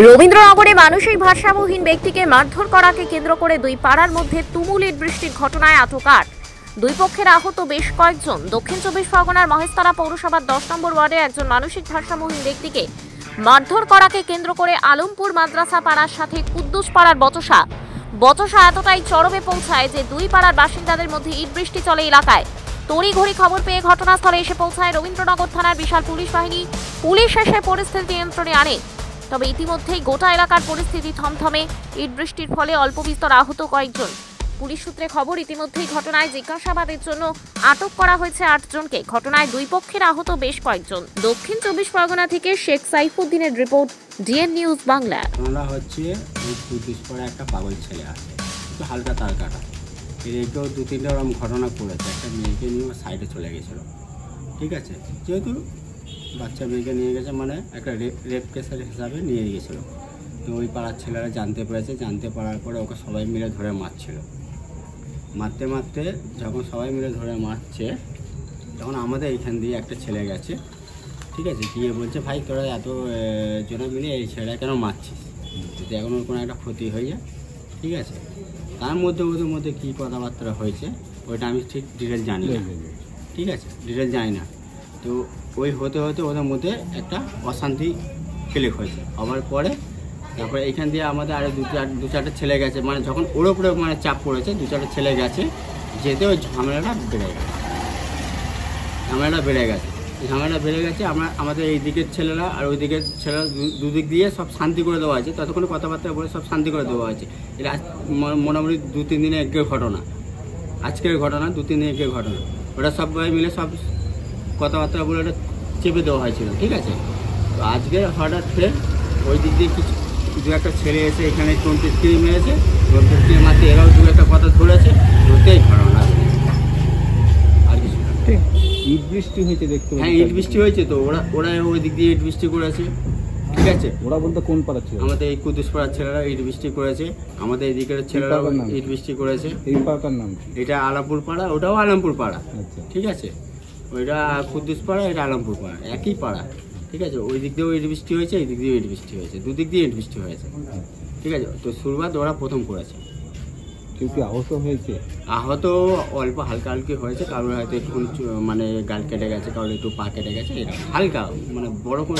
রবীন্দ্রনগরে মানসিক ভারসাম্যহীন ব্যক্তিকে মারধর করাকে কেন্দ্র করে দুই পাড়ার মধ্যে তুমুল ইট বৃষ্টির ঘটনায় আটক আট। দুই পক্ষের আহত বেশ কয়েকজন। দক্ষিণ চব্বিশ পরগনার মহেশতলা পৌরসভার 10 নম্বর ওয়ার্ডে একজন মানসিক ভারসাম্যহীন ব্যক্তিকে মারধর করাকে কেন্দ্র করে আলমপুর মাদ্রাসা পাড়ার সাথে কুদ্দুস পাড়ার বচসা এতটাই চরমে পৌঁছায় যে দুই পাড়ার বাসিন্দাদের মধ্যে ইট বৃষ্টি চলে এলাকায়। তড়িঘড়ি খবর পেয়ে ঘটনাস্থলে এসে পৌঁছায় রবীন্দ্রনগর থানার বিশাল পুলিশ বাহিনী। পুলিশ এসে পরিস্থিতি নিয়ন্ত্রণে আনে। তবে ইতিমধ্যেই গোটা এলাকার পরিস্থিতি থমথমে। ইট বৃষ্টির ফলে অল্প বিস্তর আহত কয়েকজন। পুলিশ সূত্রে খবর, ইতিমধ্যেই ঘটনায় জিজ্ঞাসাবাদের জন্য আটক করা হয়েছে 8 জনকে। ঘটনায় দুই পক্ষের আহত বেশ কয়েকজন। দক্ষিণ চব্বিশ পরগনা থেকে শেখ সাইফুদ্দিনের রিপোর্ট, ডিএন নিউজ বাংলা। হচ্ছে একটা পাগল ছেলে আছে, একটু হালকা তার কাটা, একেও 2-3টা ওরকম ঘটনা করেছে। একটা মেয়েকে নিয়ে সাইডে চলে গেছিলো, ঠিক আছে, যেহেতু বাচ্চা মেয়েকে নিয়ে গেছে মানে একটা রেপ কেসের হিসাবে নিয়ে গেছিলো। তো ওই পাড়ার ছেলেরা জানতে পেরেছে, জানতে পারার পরে ওকে সবাই মিলে ধরে মারছিল। মারতে মারতে যখন সবাই মিলে ধরে মারছে, তখন আমাদের এইখান দিয়ে একটা ছেলে গেছে, ঠিক আছে, গিয়ে বলছে ভাই তোরা এত জন মিলে এই ছেলেটা কেন মারছিস, যদি এখন ওর কোনো একটা ক্ষতি হয়ে যায়, ঠিক আছে। তার মধ্যে ওদের মধ্যে কী কথাবার্তা হয়েছে ওইটা আমি ঠিক ডিটেল জানি না, ঠিক আছে, ডিটেল জানি না। তো ওই হতে হতে ওদের মধ্যে একটা অশান্তি ক্লিক হয়েছে। হওয়ার পরে তারপরে এইখান দিয়ে আমাদের আরও দু চারটে ছেলে গেছে, মানে যখন ওর উপরে মানে চাপ পড়েছে, 2-4টা ছেলে গেছে, যেতে ওই ঝামেলাটা বেড়ে গেছে। আমাদের এই দিকের ছেলেরা আর ওই দিকের ছেলেরা দুদিক দিয়ে সব শান্তি করে দেওয়া হয়েছে। ততক্ষণ কথাবার্তা বলে সব শান্তি করে দেওয়া হয়েছে। এটা মোটামুটি 2-3 দিনের একের ঘটনা, আজকের ঘটনা 2-3 দিনের একের ঘটনা। ওটা সবাই মিলে সব কথাবার্তা বলে ওটা চেপে দেওয়া হয়েছিল, ঠিক আছে। তো আজকে হঠাৎ ফের ওই দিক দিয়ে দু একটা ছেলে এসে এখানে 20 মেরেছে, 20 মারতে এরাও দু একটা কথা ধরেছে, ধরতেই ঘটনা। আর কিছু না। ইট বৃষ্টি হয়েছে দেখতে? হ্যাঁ, ইট বৃষ্টি হয়েছে। তো ওরা ওই দিক দিয়ে ইট বৃষ্টি করেছে, ঠিক আছে। ওরা বলতে কোন পাড়ার ছেলে? আমাদের এই কুদ্দুস পাড়ার ছেলেরা ইট বৃষ্টি করেছে, আমাদের এই দিকের ছেলেরা ইট বৃষ্টি করেছে। এই পাড়াটার নাম কি? এটা আলমপুর পাড়া, ওটাও আলমপুর পাড়া, আচ্ছা, ঠিক আছে। ওইটা কুদ্দুস পাড়া, এটা আলমপুর পাড়া, একই পাড়া, ঠিক আছে। ওই দিক দিয়েও ইট বৃষ্টি হয়েছে, এই দিক দিয়েও ইট বৃষ্টি হয়েছে, দুদিক দিয়ে ইট বৃষ্টি হয়েছে, ঠিক আছে। তো শুরুয়াত ওরা প্রথম করেছে। কেউ কি আহত হয়েছে? আহত অল্প হালকা হয়েছে, কারোর হয়তো একটু মানে গাল কেটে গেছে, কারোর একটু পা কেটে গেছে, এটা হালকা, মানে বড় কোনো